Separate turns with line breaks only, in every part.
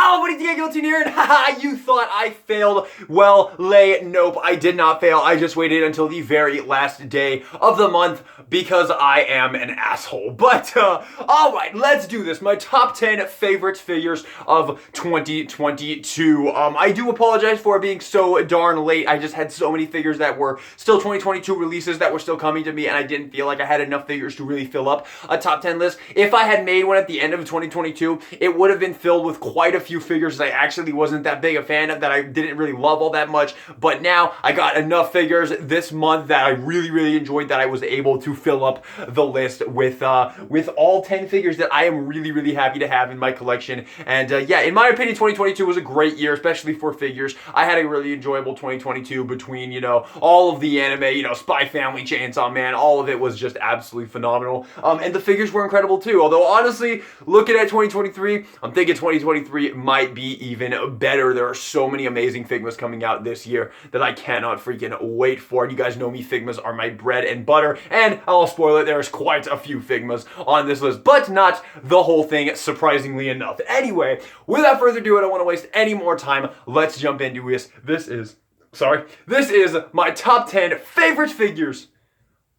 Oh, what did you get, Guilty here? And haha, you thought I failed. Well, nope, I did not fail. I just waited until the very last day of the month because I am an asshole. But, alright, let's do this. My top 10 favorite figures of 2022. I do apologize for being so darn late. I just had so many figures that were still 2022 releases that were still coming to me, and I didn't feel like I had enough figures to really fill up a top 10 list. If I had made one at the end of 2022, it would have been filled with quite a few figures that I actually wasn't that big a fan of, that I didn't really love all that much. But now I got enough figures this month that I really enjoyed, that I was able to fill up the list with all 10 figures that I am really happy to have in my collection. And yeah, in my opinion, 2022 was a great year, especially for figures. I had a really enjoyable 2022 between, you know, all of the anime, you know, Spy Family, Chainsaw Man, all of it was just absolutely phenomenal. And the figures were incredible too. Although honestly, looking at 2023, I'm thinking 2023 might be even better. There are so many amazing Figmas coming out this year that I cannot freaking wait for. And you guys know me, Figmas are my bread and butter. And I'll spoil it, there's quite a few Figmas on this list, but not the whole thing, surprisingly enough. Anyway, without further ado, I don't want to waste any more time. Let's jump into this. This is my top 10 favorite figures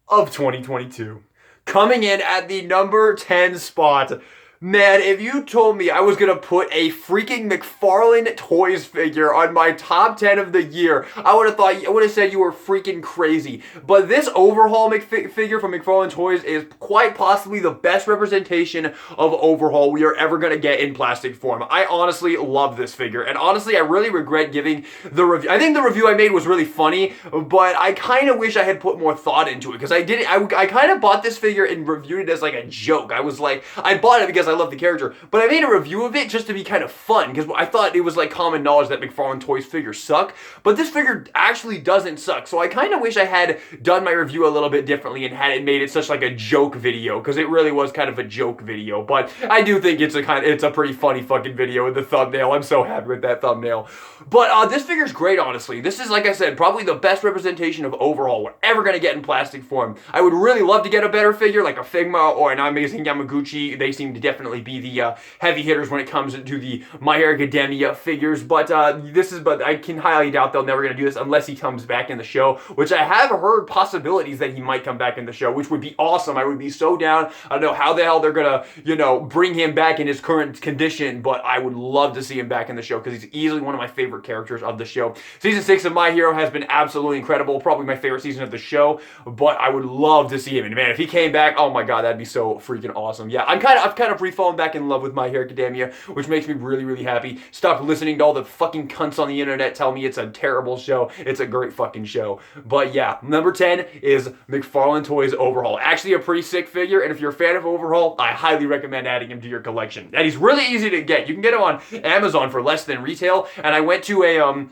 of 2022. Coming in at the number 10 spot. Man, if you told me I was going to put a freaking McFarlane Toys figure on my top 10 of the year, I would have said you were freaking crazy. But this overhaul figure from McFarlane Toys is quite possibly the best representation of overhaul we are ever going to get in plastic form. I honestly love this figure, and honestly, I really regret giving the review. I think the review I made was really funny, but I kind of wish I had put more thought into it, because I kind of bought this figure and reviewed it as like a joke. I was like, I bought it because I love the character, but I made a review of it just to be kind of fun, because I thought it was like common knowledge that McFarlane Toys figures suck, but this figure actually doesn't suck. So I kind of wish I had done my review a little bit differently and had it made it such like a joke video, because it really was kind of a joke video. But I do think it's a pretty funny fucking video with the thumbnail. I'm so happy with that thumbnail. But this figure's great, honestly. This is, like I said, probably the best representation of overhaul we're ever gonna get in plastic form. I would really love to get a better figure like a Figma or an Amazing Yamaguchi. They seem to definitely be the heavy hitters when it comes to the My Hero Academia figures, but I can highly doubt they're never going to do this unless he comes back in the show, which I have heard possibilities that he might come back in the show, which would be awesome. I would be so down. I don't know how the hell they're going to, you know, bring him back in his current condition, but I would love to see him back in the show, because he's easily one of my favorite characters of the show. Season 6 of My Hero has been absolutely incredible, probably my favorite season of the show, but I would love to see him. And man, if he came back, oh my god, that'd be so freaking awesome. Yeah, I've kind of fallen back in love with My Hero Academia, which makes me really happy. Stop listening to all the fucking cunts on the internet tell me it's a terrible show. It's a great fucking show. But yeah, number 10 is McFarlane Toys Overhaul. Actually a pretty sick figure, and if you're a fan of Overhaul, I highly recommend adding him to your collection. And he's really easy to get. You can get him on Amazon for less than retail, and I went to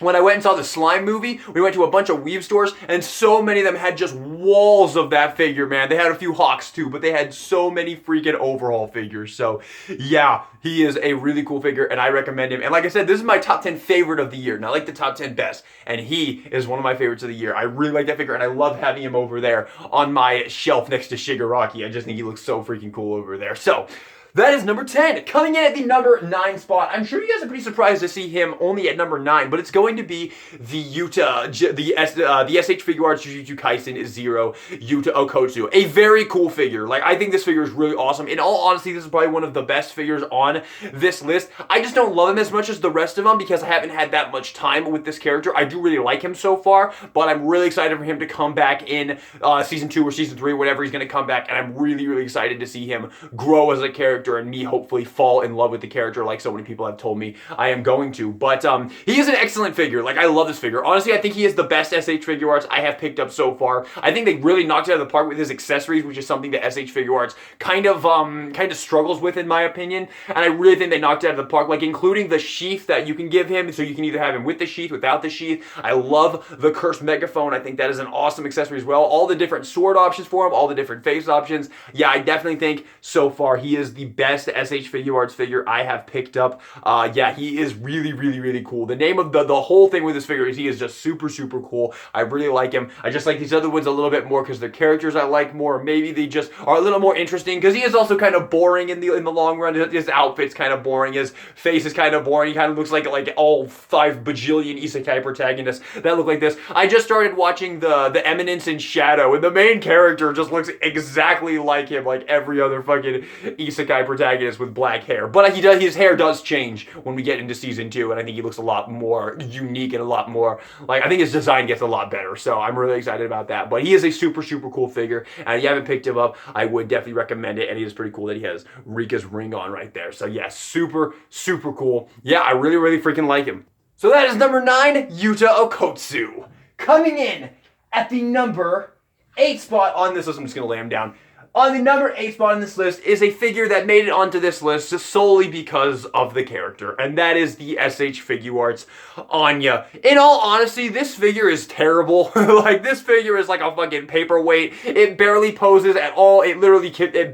when I went and saw the Slime movie, we went to a bunch of weave stores, and so many of them had just walls of that figure, man. They had a few Hawks too, but they had so many freaking overhaul figures. So yeah, he is a really cool figure, and I recommend him. And like I said, this is my top 10 favorite of the year, not like the top 10 best. And he is one of my favorites of the year. I really like that figure, and I love having him over there on my shelf next to Shigaraki. I just think he looks so freaking cool over there. So that is number 10. Coming in at the number 9 spot. I'm sure you guys are pretty surprised to see him only at number 9, but it's going to be the the SH Figuarts Jujutsu Kaisen Zero Yuta Okkotsu. A very cool figure. Like, I think this figure is really awesome. In all honesty, this is probably one of the best figures on this list. I just don't love him as much as the rest of them because I haven't had that much time with this character. I do really like him so far, but I'm really excited for him to come back in Season 2 or Season 3, whatever he's going to come back, and I'm really excited to see him grow as a character and me hopefully fall in love with the character like so many people have told me I am going to. But he is an excellent figure. Like, I love this figure. Honestly, I think he is the best SH Figuarts I have picked up so far. I think they really knocked it out of the park with his accessories, which is something that SH Figuarts kind of struggles with, in my opinion. And I really think they knocked it out of the park, like including the sheath that you can give him, so you can either have him with the sheath, without the sheath. I love the cursed megaphone. I think that is an awesome accessory as well. All the different sword options for him, all the different face options. Yeah, I definitely think so far he is the best SH Figuarts figure I have picked up. Yeah, he is really, really, really cool. The name of the whole thing with this figure is he is just super, super cool. I really like him. I just like these other ones a little bit more because their characters I like more. Maybe they just are a little more interesting because he is also kind of boring in the long run. His outfit's kind of boring. His face is kind of boring. He kind of looks like all 5 bajillion isekai protagonists that look like this. I just started watching the Eminence in Shadow, and the main character just looks exactly like him, like every other fucking isekai protagonist with black hair. But his hair does change when we get into season 2, and I think he looks a lot more unique and a lot more, like, I think his design gets a lot better, so I'm really excited about that. But he is a super, super cool figure, and if you haven't picked him up, I would definitely recommend it, and he is pretty cool that he has Rika's ring on right there. So yeah, super, super cool. Yeah, I really, really freaking like him. So that is number 9, Yuta Okkotsu. Coming in at the number 8 spot on this list, I'm just going to lay him down. On the number 8 spot on this list is a figure that made it onto this list just solely because of the character, and that is the SH Figuarts Anya. In all honesty, this figure is terrible. Like, this figure is like a fucking paperweight. It barely poses at all. It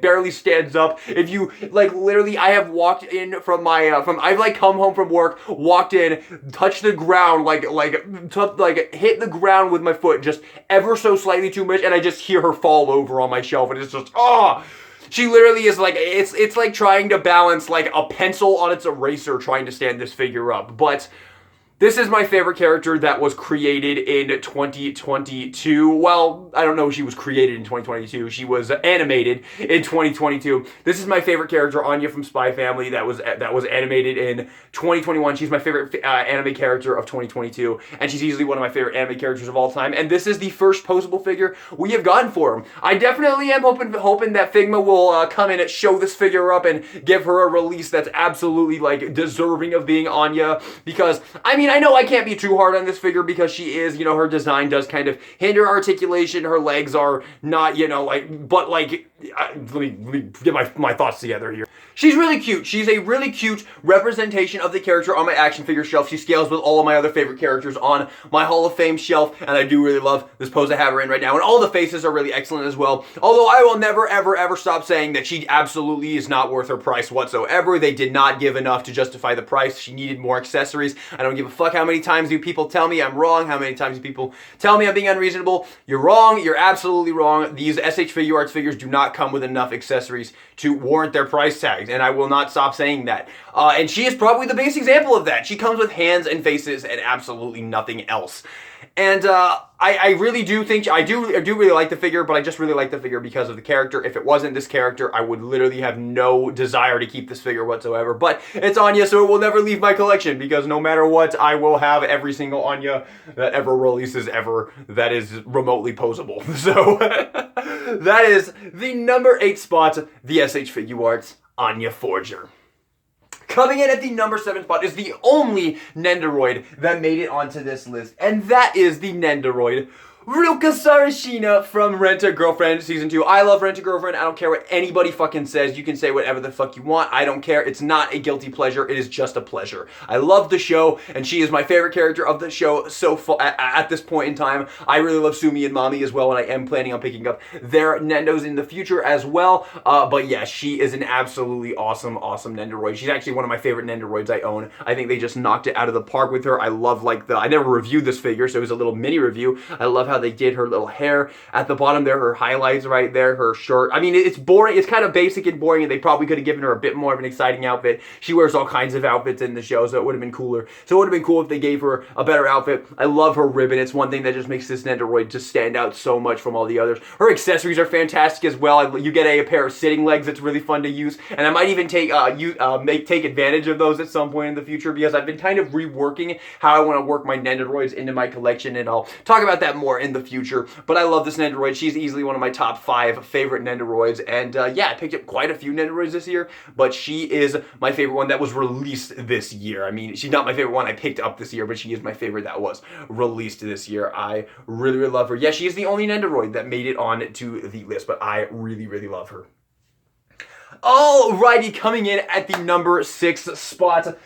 barely stands up. If you, like, literally, I have walked in from my, I've, like, come home from work, walked in, touched the ground, hit the ground with my foot just ever so slightly too much, and I just hear her fall over on my shelf, and it's just, she literally is like, it's like trying to balance like a pencil on its eraser trying to stand this figure up. But this is my favorite character that was created in 2022. Well, I don't know if she was created in 2022. She was animated in 2022. This is my favorite character, Anya from Spy Family, that was animated in 2021. She's my favorite anime character of 2022, and she's easily one of my favorite anime characters of all time. And this is the first posable figure we have gotten for him. I definitely am hoping that Figma will come in and show this figure up and give her a release that's absolutely like deserving of being Anya, because I mean, I know I can't be too hard on this figure because she is, you know, her design does kind of hinder articulation. Her legs are not, you know, like, but like, let me get my thoughts together here. She's really cute. She's a really cute representation of the character on my action figure shelf. She scales with all of my other favorite characters on my Hall of Fame shelf, and I do really love this pose I have her in right now. And all the faces are really excellent as well. Although I will never, ever, ever stop saying that she absolutely is not worth her price whatsoever. They did not give enough to justify the price. She needed more accessories. I don't give a fuck how many times you people tell me I'm wrong, how many times you people tell me I'm being unreasonable. You're wrong. You're absolutely wrong. These SH Figuarts figures do not come with enough accessories to warrant their price tags, and I will not stop saying that. And she is probably the base example of that. She comes with hands and faces and absolutely nothing else. And I really do think, I do really like the figure, but I just really like the figure because of the character. If it wasn't this character, I would literally have no desire to keep this figure whatsoever. But it's Anya, so it will never leave my collection, because no matter what, I will have every single Anya that ever releases ever that is remotely posable. So that is the number 8 spot, the SH Figuarts Anya Forger. Coming in at the number 7 spot is the only Nendoroid that made it onto this list, and that is the Nendoroid Ruka Sarashina from Rent-A-Girlfriend Season 2. I love Rent-A-Girlfriend. I don't care what anybody fucking says. You can say whatever the fuck you want. I don't care. It's not a guilty pleasure. It is just a pleasure. I love the show, and she is my favorite character of the show so far at this point in time. I really love Sumi and Mami as well, and I am planning on picking up their Nendos in the future as well. But yeah, she is an absolutely awesome, awesome Nendoroid. She's actually one of my favorite Nendoroids I own. I think they just knocked it out of the park with her. I love, like, I never reviewed this figure, so it was a little mini review. I love how they did her little hair at the bottom there, her highlights right there, her shirt. I mean, it's boring. It's kind of basic and boring, and they probably could have given her a bit more of an exciting outfit. She wears all kinds of outfits in the show, so it would have been cooler. So it would have been cool if they gave her a better outfit. I love her ribbon. It's one thing that just makes this Nendoroid just stand out so much from all the others. Her accessories are fantastic as well. You get a pair of sitting legs that's really fun to use, and I might even take advantage of those at some point in the future, because I've been kind of reworking how I want to work my Nendoroids into my collection, and I'll talk about that more in the future. But I love this Nendoroid. She's easily one of my top 5 favorite Nendoroids, and yeah, I picked up quite a few Nendoroids this year, but she is my favorite one that was released this year. I mean, she's not my favorite one I picked up this year, but she is my favorite that was released this year. I really, really love her. Yeah, she is the only Nendoroid that made it on to the list, but I really, really love her. Alrighty, coming in at the number 6 spot.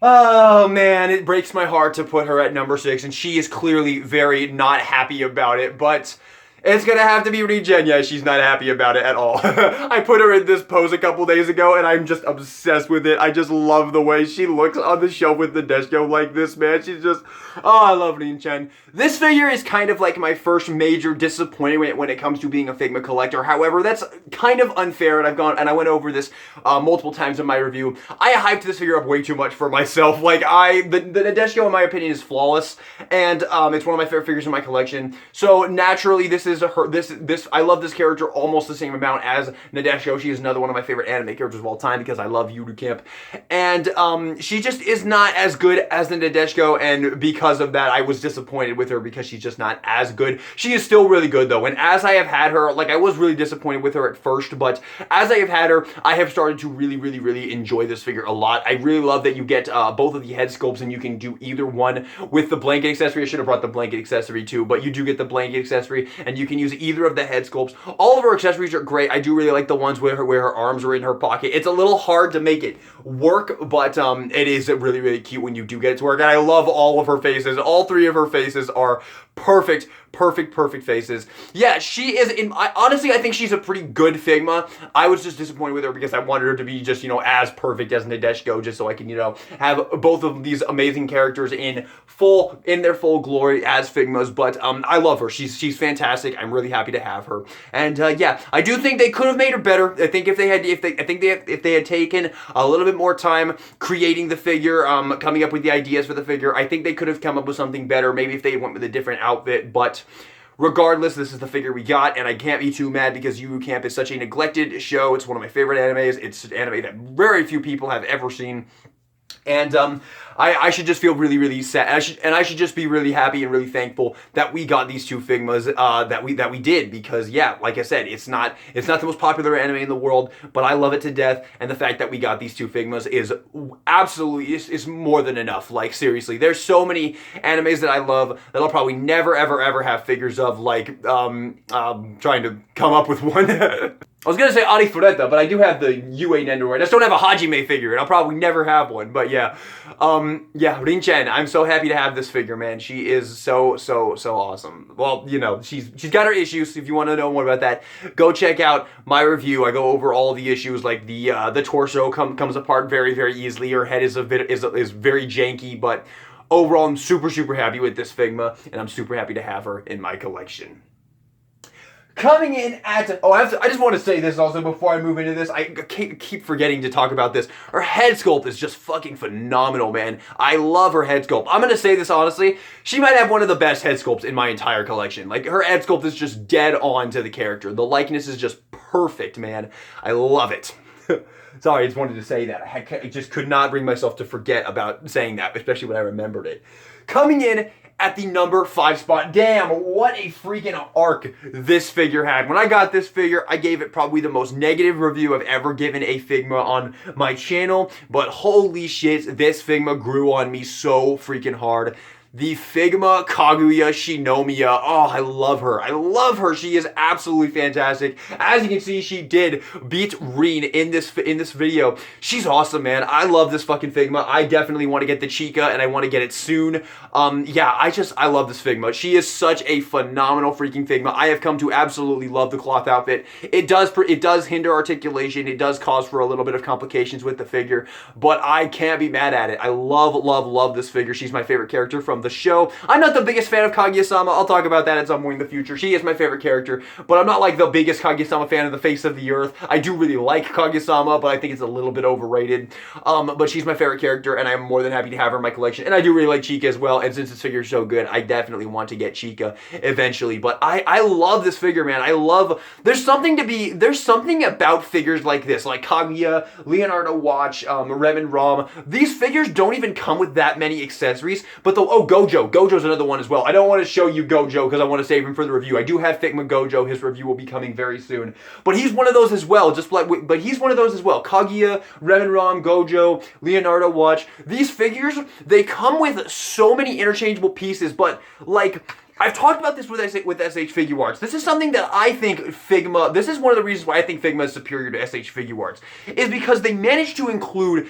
Oh man, it breaks my heart to put her at number 6, and she is clearly very not happy about it, but It's gonna have to be Regen. Yeah, she's not happy about it at all. I put her in this pose a couple days ago, and I'm just obsessed with it. I just love the way she looks on the shelf with Nadeshiko like this, man. She's just, oh, I love Rin-Chen. This figure is kind of like my first major disappointment when it comes to being a Figma collector. However, that's kind of unfair, and I went over this multiple times in my review. I hyped this figure up way too much for myself. Like, the Nadeshiko, in my opinion, is flawless, and it's one of my favorite figures in my collection. So naturally, I love this character almost the same amount as Nadeshiko. She is another one of my favorite anime characters of all time because I love Yuru Camp. And she just is not as good as the Nadeshiko, and because of that, I was disappointed with her because she's just not as good. She is still really good though, and as I have had her, like, I was really disappointed with her at first, but as I have had her, I have started to really enjoy this figure a lot. I really love that you get both of the head sculpts, and you can do either one with the blanket accessory. I should have brought the blanket accessory too, but you do get the blanket accessory, and you can use either of the head sculpts. All of her accessories are great. I do really like the ones where her arms are in her pocket. It's a little hard to make it work, but it is really cute when you do get it to work. And I love all of her faces. All three of her faces are perfect faces. Yeah, she is honestly, I think she's a pretty good Figma. I was just disappointed with her because I wanted her to be just, as perfect as Nadeshiko, just so I can, have both of these amazing characters in their full glory as Figmas. But I love her. She's fantastic. I'm really happy to have her. And yeah, I do think they could have made her better. I think if they had taken a little bit more time creating the figure, coming up with the ideas for the figure, I think they could have come up with something better. Maybe if they went with a different outfit, but regardless, this is the figure we got, and I can't be too mad because Yuru Camp is such a neglected show. It's one of my favorite animes. It's an anime that very few people have ever seen. And I should just feel really sad. I should just be really happy and really thankful that we got these two Figmas that we did, because yeah, like I said, it's not the most popular anime in the world, but I love it to death, and the fact that we got these two Figmas is absolutely is more than enough. Like, seriously, there's so many animes that I love that I'll probably never ever have figures of, like trying to come up with one. I was gonna say Arifureta, but I do have the Yue Nendoroid. I just don't have a Hajime figure, and I'll probably never have one. But yeah, yeah, Rin-Chen. I'm so happy to have this figure, man. She is so awesome. Well, she's got her issues. If you want to know more about that, go check out my review. I go over all the issues, like the torso comes apart very easily. Her head is very janky, but overall, I'm super happy with this Figma, and I'm super happy to have her in my collection. Coming in at, I just want to say this also before I move into this. I keep forgetting to talk about this. Her head sculpt is just fucking phenomenal, man. I love her head sculpt. I'm going to say this honestly. She might have one of the best head sculpts in my entire collection. Like, her head sculpt is just dead on to the character. The likeness is just perfect, man. I love it. Sorry, I just wanted to say that. I just could not bring myself to forget about saying that, especially when I remembered it. Coming in at the number 5 spot. Damn, what a freaking arc this figure had. When I got this figure, I gave it probably the most negative review I've ever given a Figma on my channel, but holy shit, this Figma grew on me so freaking hard. The Figma Kaguya Shinomiya. Oh, I love her. I love her. She is absolutely fantastic. As you can see, she did beat Rin in this video. She's awesome, man. I love this fucking Figma. I definitely want to get the Chica, and I want to get it soon. Yeah, I love this Figma. She is such a phenomenal freaking Figma. I have come to absolutely love the cloth outfit. It does hinder articulation. It does cause for a little bit of complications with the figure, but I can't be mad at it. I love this figure. She's my favorite character from the show. I'm not the biggest fan of Kaguya-sama. I'll talk about that at some point in the future. She is my favorite character, but I'm not like the biggest Kaguya-sama fan of the face of the earth. I do really like Kaguya-sama, but I think it's a little bit overrated. But she's my favorite character, and I'm more than happy to have her in my collection. And I do really like Chica as well, and since this figure is so good, I definitely want to get Chica eventually. But I love this figure, man. There's something about figures like this, like Kaguya, Leonardo Watch, Rem and Rom. These figures don't even come with that many accessories, but Gojo's another one as well. I don't want to show you Gojo because I want to save him for the review. I do have Figma Gojo. His review will be coming very soon. But he's one of those as well. Kaguya, Rem and Rom, Gojo, Leonardo Watch. These figures, they come with so many interchangeable pieces, but like, I've talked about this with SH Figuarts. This is something that I think Figma, this is one of the reasons why I think Figma is superior to SH Figuarts, is because they manage to include,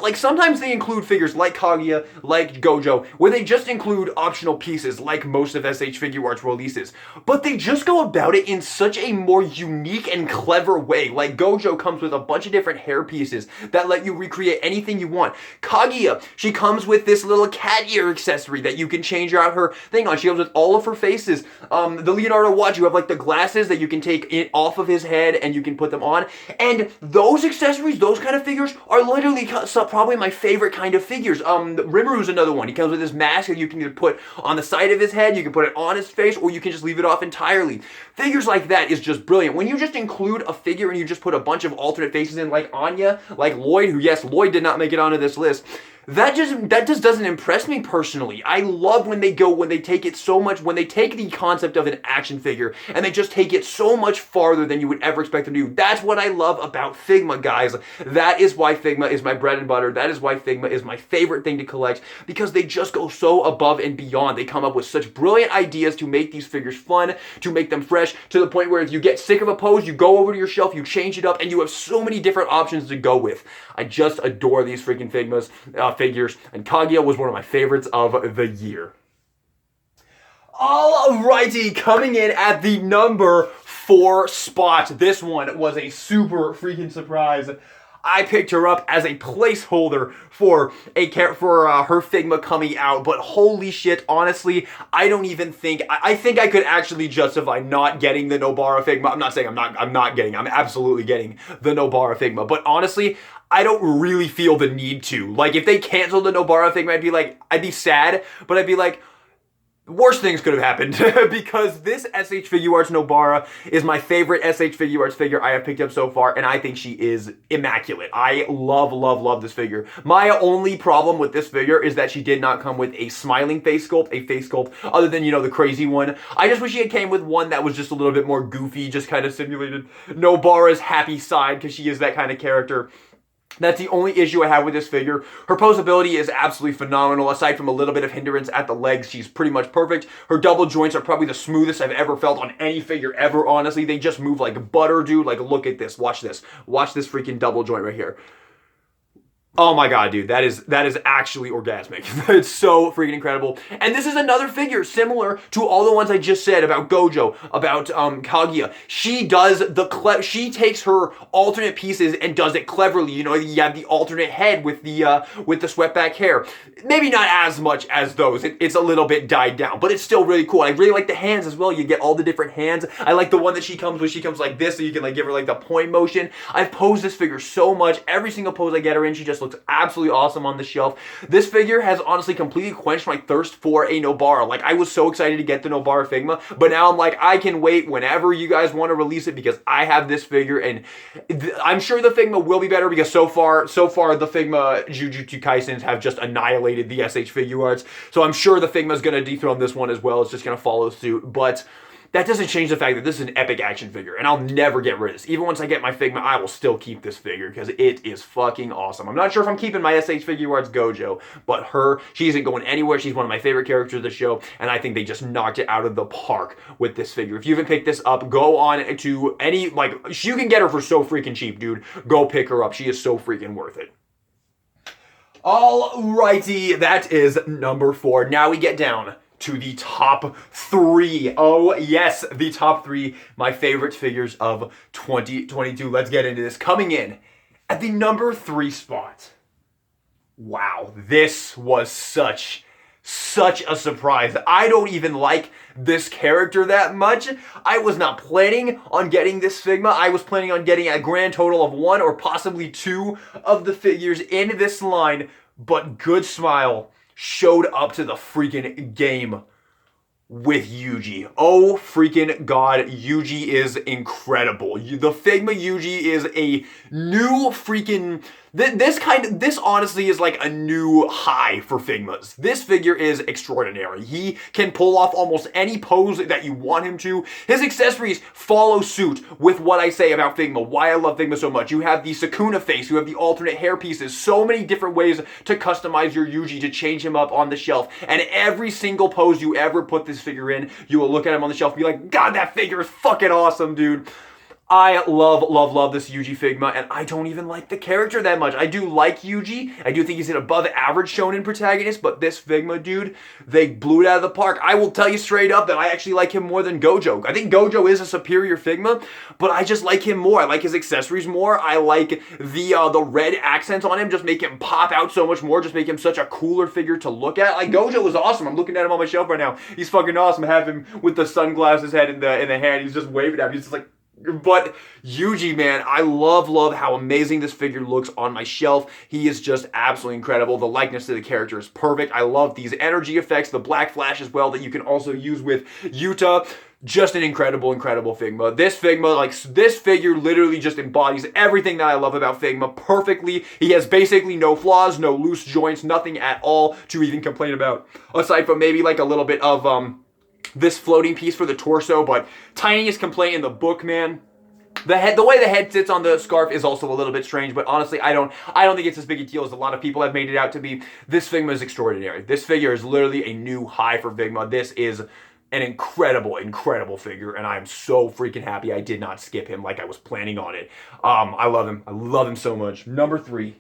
like sometimes they include figures like Kaguya, like Gojo, where they just include optional pieces like most of SH Figuarts releases. But they just go about it in such a more unique and clever way. Like Gojo comes with a bunch of different hair pieces that let you recreate anything you want. Kaguya, she comes with this little cat ear accessory that you can change out her thing on. She comes with all of her faces. The Leonardo watch, you have like the glasses that you can take off of his head and you can put them on. And those accessories, those kind of figures are literally probably my favorite kind of figures. Rimuru another one. He comes with this mask that you can either put on the side of his head, you can put it on his face, or you can just leave it off entirely. Figures like that is just brilliant. When you just include a figure and you just put a bunch of alternate faces in, like Anya, like Lloyd, who, yes, Lloyd did not make it onto this list. That just doesn't impress me personally. I love when they take it so much, when they take the concept of an action figure and they just take it so much farther than you would ever expect them to do. That's what I love about Figma, guys. That is why Figma is my bread and butter. That is why Figma is my favorite thing to collect, because they just go so above and beyond. They come up with such brilliant ideas to make these figures fun, to make them fresh, to the point where if you get sick of a pose, you go over to your shelf, you change it up, and you have so many different options to go with. I just adore these freaking Figmas. Figures, and Kaguya was one of my favorites of the year. Alrighty, coming in at the number 4 spot. This one was a super freaking surprise. I picked her up as a placeholder for her Figma coming out, but holy shit, honestly, I don't even think, I think I could actually justify not getting the Nobara Figma. I'm not saying I'm not getting, I'm absolutely getting the Nobara Figma, but honestly, I don't really feel the need to. Like, if they canceled the Nobara Figma, I'd be sad, but I'd be like, worse things could have happened because this SH Figuarts Nobara is my favorite SH Figuarts figure I have picked up so far, and I think she is immaculate. I love, love, love this figure. My only problem with this figure is that she did not come with a smiling face sculpt, other than, you know, the crazy one. I just wish she had came with one that was just a little bit more goofy, just kind of simulated Nobara's happy side, because she is that kind of character. That's the only issue I have with this figure. Her posability is absolutely phenomenal. Aside from a little bit of hindrance at the legs, she's pretty much perfect. Her double joints are probably the smoothest I've ever felt on any figure ever, honestly. They just move like butter, dude. Like, look at this. Watch this. Watch this freaking double joint right here. Oh my god, dude, that is actually orgasmic. It's so freaking incredible. And this is another figure similar to all the ones I just said about Gojo, about Kaguya. She takes her alternate pieces and does it cleverly. You know, you have the alternate head with the swept back hair. Maybe not as much as those. It's a little bit died down, but it's still really cool. I really like the hands as well. You get all the different hands. I like the one that she comes with. She comes like this, so you can like give her like the point motion. I've posed this figure so much. Every single pose I get her in, she just looks absolutely awesome on the shelf. This figure has honestly completely quenched my thirst for a Nobara. Like, I was so excited to get the Nobara Figma, but now I'm like, I can wait whenever you guys want to release it, because I have this figure, and I'm sure the Figma will be better, because so far the Figma Jujutsu Kaisens have just annihilated the SH Figuarts. So I'm sure the Figma is going to dethrone this one as well. It's just going to follow suit, but that doesn't change the fact that this is an epic action figure, and I'll never get rid of this. Even once I get my Figma, I will still keep this figure, because it is fucking awesome. I'm not sure if I'm keeping my SH Figuarts Gojo, but she isn't going anywhere. She's one of my favorite characters of the show, and I think they just knocked it out of the park with this figure. If you haven't picked this up, go on to any, you can get her for so freaking cheap, dude. Go pick her up. She is so freaking worth it. Alrighty, that is number 4. Now we get down to the top 3. Oh yes, the top 3, my favorite figures of 2022. Let's get into this. Coming in at the number 3 spot. Wow, this was such a surprise. I don't even like this character that much. I was not planning on getting this Figma. I was planning on getting a grand total of 1 or possibly 2 of the figures in this line, but Good Smile showed up to the freaking game with Yuji. Oh freaking god, Yuji is incredible. The Figma Yuji is a new freaking This honestly is like a new high for Figmas. This figure is extraordinary. He can pull off almost any pose that you want him to. His accessories follow suit with what I say about Figma, why I love Figma so much. You have the Sukuna face, you have the alternate hair pieces, so many different ways to customize your Yuji, to change him up on the shelf. And every single pose you ever put this figure in, you will look at him on the shelf and be like, God, that figure is fucking awesome, dude. I love this Yuji Figma, and I don't even like the character that much. I do like Yuji. I do think he's an above average shonen protagonist, but this Figma, dude, they blew it out of the park. I will tell you straight up that I actually like him more than Gojo. I think Gojo is a superior Figma, but I just like him more. I like his accessories more. I like the red accents on him, just make him pop out so much more, just make him such a cooler figure to look at. Like, Gojo is awesome. I'm looking at him on my shelf right now. He's fucking awesome. I have him with the sunglasses head in the hand. He's just waving at me. He's just like, but Yuji, man, I love how amazing this figure looks on my shelf. He is just absolutely incredible. The likeness to the character is perfect. I love these energy effects, the black flash as well that you can also use with Yuta. Just an incredible Figma. This figure literally just embodies everything that I love about Figma perfectly. He has basically no flaws, no loose joints, nothing at all to even complain about. Aside from maybe like a little bit of, this floating piece for the torso, but tiniest complaint in the book, man. The way the head sits on the scarf is also a little bit strange, but honestly, I don't think it's as big a deal as a lot of people have made it out to be. This Figma is extraordinary. This figure is literally a new high for Figma. This is an incredible figure, and I'm so freaking happy I did not skip him like I was planning on it. I love him. I love him so much. Number 3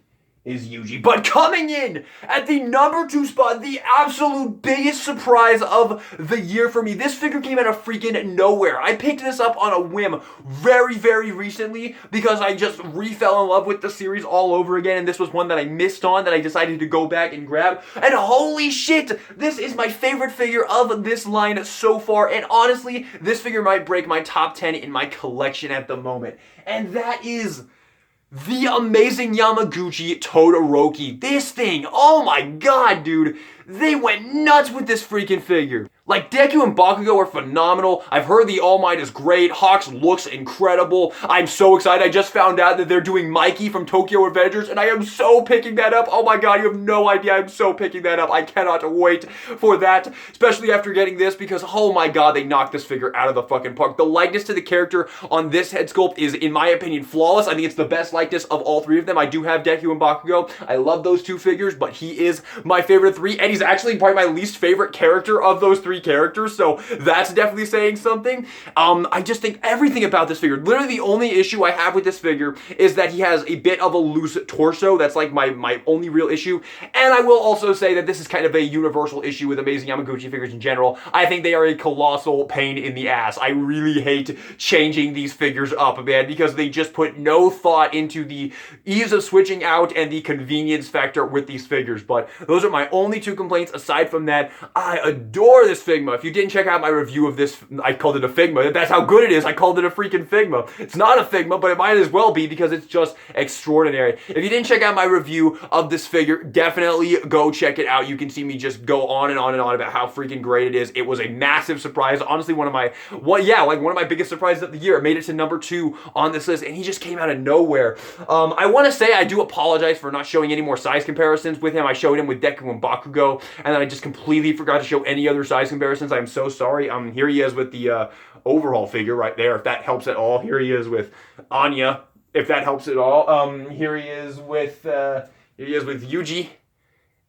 is Yuji. But coming in at the number 2 spot, the absolute biggest surprise of the year for me. This figure came out of freaking nowhere. I picked this up on a whim very recently because I just fell in love with the series all over again, and this was one that I missed on that I decided to go back and grab. And holy shit, this is my favorite figure of this line so far, and honestly, this figure might break my top 10 in my collection at the moment. And that is the amazing Yamaguchi Todoroki. This thing, oh my god, dude. They went nuts with this freaking figure. Like, Deku and Bakugo are phenomenal. I've heard the All Might is great. Hawks looks incredible. I'm so excited. I just found out that they're doing Mikey from Tokyo Avengers, and I am so picking that up. Oh my god, you have no idea. I'm so picking that up. I cannot wait for that, especially after getting this, because oh my god, they knocked this figure out of the fucking park. The likeness to the character on this head sculpt is, in my opinion, flawless. I think it's the best likeness of all 3 of them. I do have Deku and Bakugo. I love those 2 figures, but he is my favorite 3, and he's actually probably my least favorite character of those 3 characters, so that's definitely saying something. I just think everything about this figure, literally the only issue I have with this figure is that he has a bit of a loose torso. That's like my only real issue. And I will also say that this is kind of a universal issue with Amazing Yamaguchi figures in general. I think they are a colossal pain in the ass. I really hate changing these figures up, man, because they just put no thought into the ease of switching out and the convenience factor with these figures. But those are my only 2 complaints. Aside from that, I adore this Figma. If you didn't check out my review of this, I called it a Figma. That's how good it is. I called it a freaking Figma. It's not a Figma, but it might as well be because it's just extraordinary. If you didn't check out my review of this figure, definitely go check it out. You can see me just go on and on and on about how freaking great it is. It was a massive surprise. Honestly, one of my biggest surprises of the year. It made it to number 2 on this list, and he just came out of nowhere. I want to say I do apologize for not showing any more size comparisons with him. I showed him with Deku and Bakugo, and then I just completely forgot to show any other size comparisons. I'm so sorry. Here he is with the overhaul figure right there, if that helps at all. Here he is with Anya, if that helps at all. Here he is with Yuji,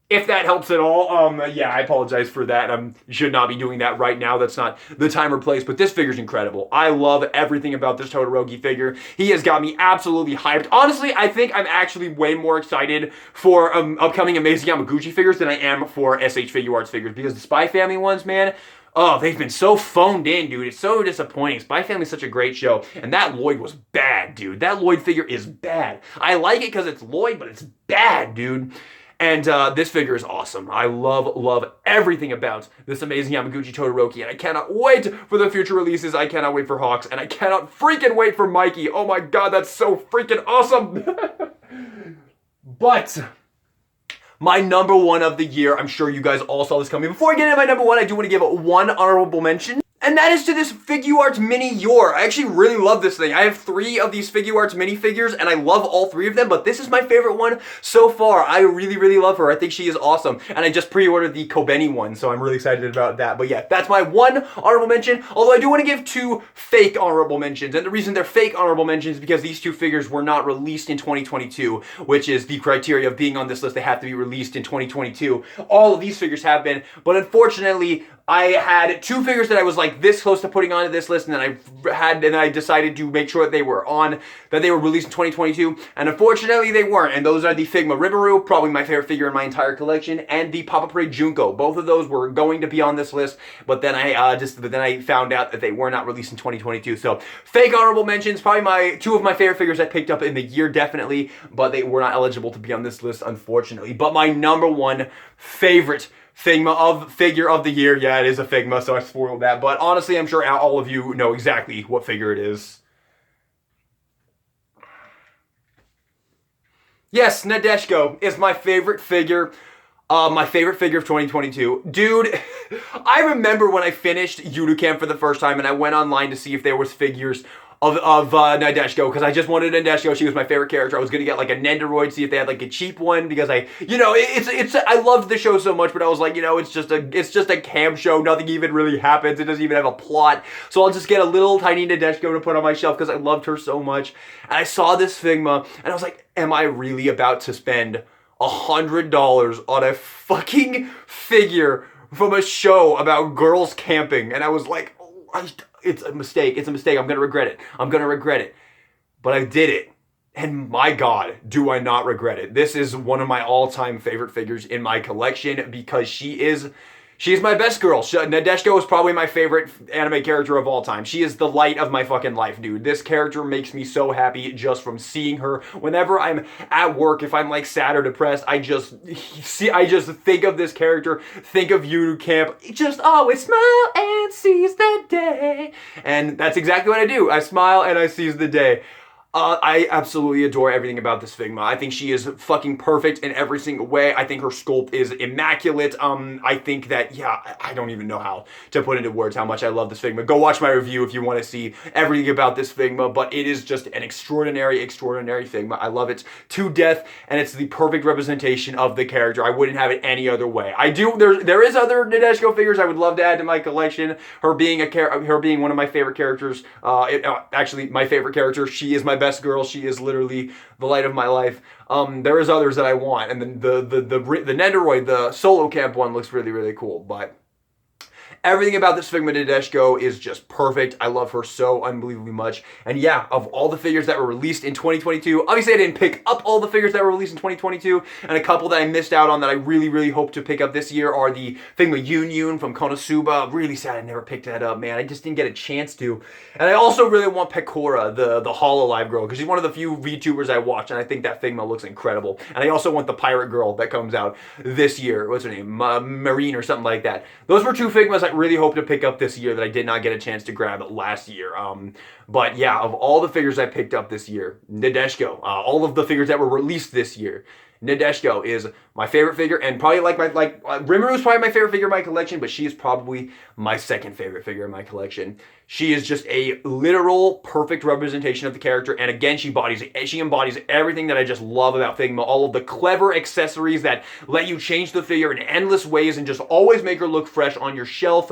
if that helps at all. Yeah, I apologize for that. You should not be doing that right now. That's not the time or place, but this figure's incredible. I love everything about this Todoroki figure. He has got me absolutely hyped. Honestly, I think I'm actually way more excited for upcoming Amazing Yamaguchi figures than I am for SH Figuarts figures, because the Spy Family ones, man, oh, they've been so phoned in, dude. It's so disappointing. Spy Family's such a great show, and that Lloyd was bad, dude. That Lloyd figure is bad. I like it because it's Lloyd, but it's bad, dude. And this figure is awesome. I love everything about this Amazing Yamaguchi Todoroki, and I cannot wait for the future releases. I cannot wait for Hawks, and I cannot freaking wait for Mikey. Oh my god, that's so freaking awesome. But my number 1 of the year, I'm sure you guys all saw this coming. Before I get into my number 1, I do want to give one honorable mention. And that is to this Figuarts Mini Yor. I actually really love this thing. I have 3 of these Figuarts minifigures, and I love all 3 of them, but this is my favorite one so far. I really, really love her. I think she is awesome. And I just pre-ordered the Kobeni one, so I'm really excited about that. But yeah, that's my 1 honorable mention, although I do want to give 2 fake honorable mentions. And the reason they're fake honorable mentions is because these 2 figures were not released in 2022, which is the criteria of being on this list. They have to be released in 2022. All of these figures have been, but unfortunately, I had 2 figures that I was like this close to putting onto this list, and then I decided to make sure that they were released in 2022, and unfortunately they weren't. And those are the Figma Rimuru, probably my favorite figure in my entire collection, and the Papa Parade Junko. Both of those were going to be on this list, but then I found out that they were not released in 2022. So fake honorable mentions, probably 2 of my favorite figures I picked up in the year, definitely, but they were not eligible to be on this list, unfortunately. But my number 1 favorite figure of the year. Yeah, it is a Figma, so I spoiled that. But honestly, I'm sure all of you know exactly what figure it is. Yes, Nadeshiko is my favorite figure. My favorite figure of 2022. Dude, I remember when I finished Yudu for the first time and I went online to see if there was figures of Nadeshiko, because I just wanted a Nadeshiko. She was my favorite character. I was gonna get like a Nendoroid, see if they had like a cheap one, because I loved the show so much, but I was like, it's just a cam show. Nothing even really happens. It doesn't even have a plot. So I'll just get a little tiny Nadeshiko to put on my shelf because I loved her so much. And I saw this Figma and I was like, am I really about to spend $100 on a fucking figure from a show about girls camping? And I was like, it's a mistake. It's a mistake. I'm going to regret it. But I did it. And my God, do I not regret it. This is one of my all-time favorite figures in my collection because she is my best girl. Nadeshiko is probably my favorite anime character of all time. She is the light of my fucking life, dude. This character makes me so happy just from seeing her. Whenever I'm at work, if I'm like sad or depressed, I just think of this character, think of Yudu Camp. Just always smile and seize the day. And that's exactly what I do. I smile and I seize the day. I absolutely adore everything about this Figma. I think she is fucking perfect in every single way. I think her sculpt is immaculate. I think that, I don't even know how to put into words how much I love this Figma. Go watch my review if you want to see everything about this Figma, but it is just an extraordinary, extraordinary Figma. I love it to death, and it's the perfect representation of the character. I wouldn't have it any other way. There is other Nadeshiko figures I would love to add to my collection. Her being one of my favorite characters. Actually, my favorite character. She is my best girl. She is literally the light of my life. There is others that I want, and then the Nendoroid, the solo camp one, looks really, really cool. But everything about this Figma Nadeshiko is just perfect. I love her so unbelievably much. And yeah, of all the figures that were released in 2022, obviously I didn't pick up all the figures that were released in 2022, and a couple that I missed out on that I really, really hope to pick up this year are the Figma Yun from Konosuba. Really sad I never picked that up, man. I just didn't get a chance to. And I also really want Pekora, the Hololive girl, because she's one of the few VTubers I watch, and I think that Figma looks incredible. And I also want the pirate girl that comes out this year. What's her name? Marine or something like that. Those were 2 Figmas I really hope to pick up this year that I did not get a chance to grab last year. But yeah, of all the figures I picked up this year, Nadeshiko, all of the figures that were released this year, Nadeshiko is my favorite figure, and probably Rimuru is probably my favorite figure in my collection, but she is probably my second favorite figure in my collection. She is just a literal perfect representation of the character, and again, she embodies everything that I just love about Figma. All of the clever accessories that let you change the figure in endless ways and just always make her look fresh on your shelf.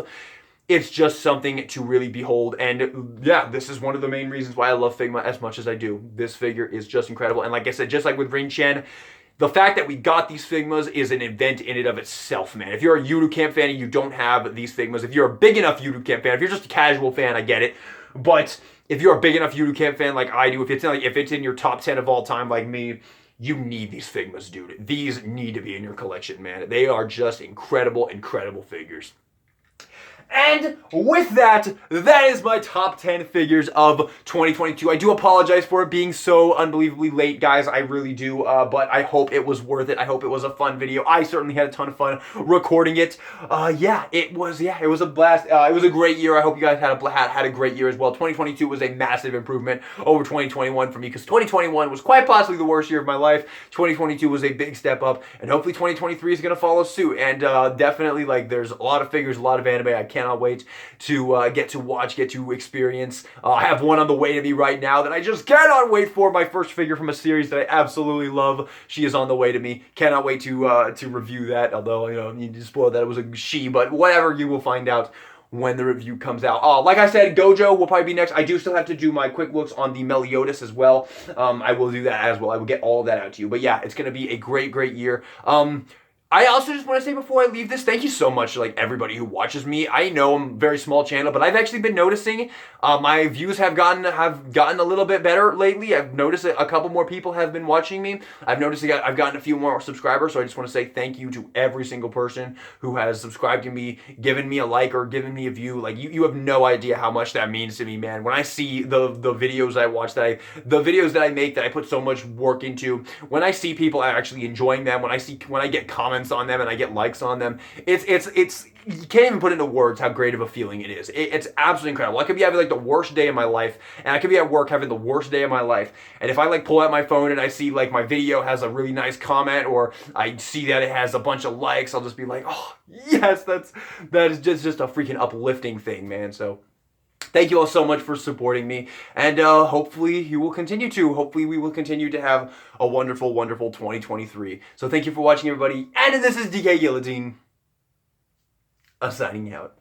It's just something to really behold, and yeah, this is one of the main reasons why I love Figma as much as I do. This figure is just incredible, and like I said, just like with Rin Chen, the fact that we got these Figmas is an event in and of itself, man. If you're a Yudu Camp fan and you don't have these Figmas, if you're a big enough Yudu Camp fan, if you're just a casual fan, I get it. But if you're a big enough Yudu Camp fan like I do, if it's in your top 10 of all time like me, you need these Figmas, dude. These need to be in your collection, man. They are just incredible, incredible figures. And with that, that is my top 10 figures of 2022. I do apologize for it being so unbelievably late, guys. I really do, but I hope it was worth it. I hope it was a fun video. I certainly had a ton of fun recording it. It was a blast. It was a great year. I hope you guys had a great year as well. 2022 was a massive improvement over 2021 for me, because 2021 was quite possibly the worst year of my life. 2022 was a big step up, and hopefully 2023 is going to follow suit. And definitely, there's a lot of figures, a lot of anime I can't cannot wait to get to experience. I have one on the way to me right now that I just cannot wait for. My first figure from a series that I absolutely love. She is on the way to me. Cannot wait to review that. Although, you know, you need to spoil that it was a she, but whatever, you will find out when the review comes out. Like I said, Gojo will probably be next. I do still have to do my quick looks on the Meliodas as well. I will do that as well. I will get all of that out to you. But yeah, it's going to be a great, great year. I also just want to say before I leave this, thank you so much to like everybody who watches me. I know I'm a very small channel, but I've actually been noticing my views have gotten a little bit better lately. I've noticed that a couple more people have been watching me. I've noticed I've gotten a few more subscribers, so I just want to say thank you to every single person who has subscribed to me, given me a like or given me a view. Like you have no idea how much that means to me, man. When I see the videos I watch, the videos that I make that I put so much work into, when I see people actually enjoying them, when I get comments on them and I get likes on them, it's you can't even put into words how great of a feeling it is. It's absolutely incredible. I could be having like the worst day of my life, and I could be at work having the worst day of my life, and if I like pull out my phone and I see like my video has a really nice comment, or I see that it has a bunch of likes, I'll just be like, oh yes, that is just a freaking uplifting thing, man. So thank you all so much for supporting me, and hopefully you will continue to. Hopefully we will continue to have a wonderful, wonderful 2023. So thank you for watching, everybody, and this is DK Guillotine, signing out.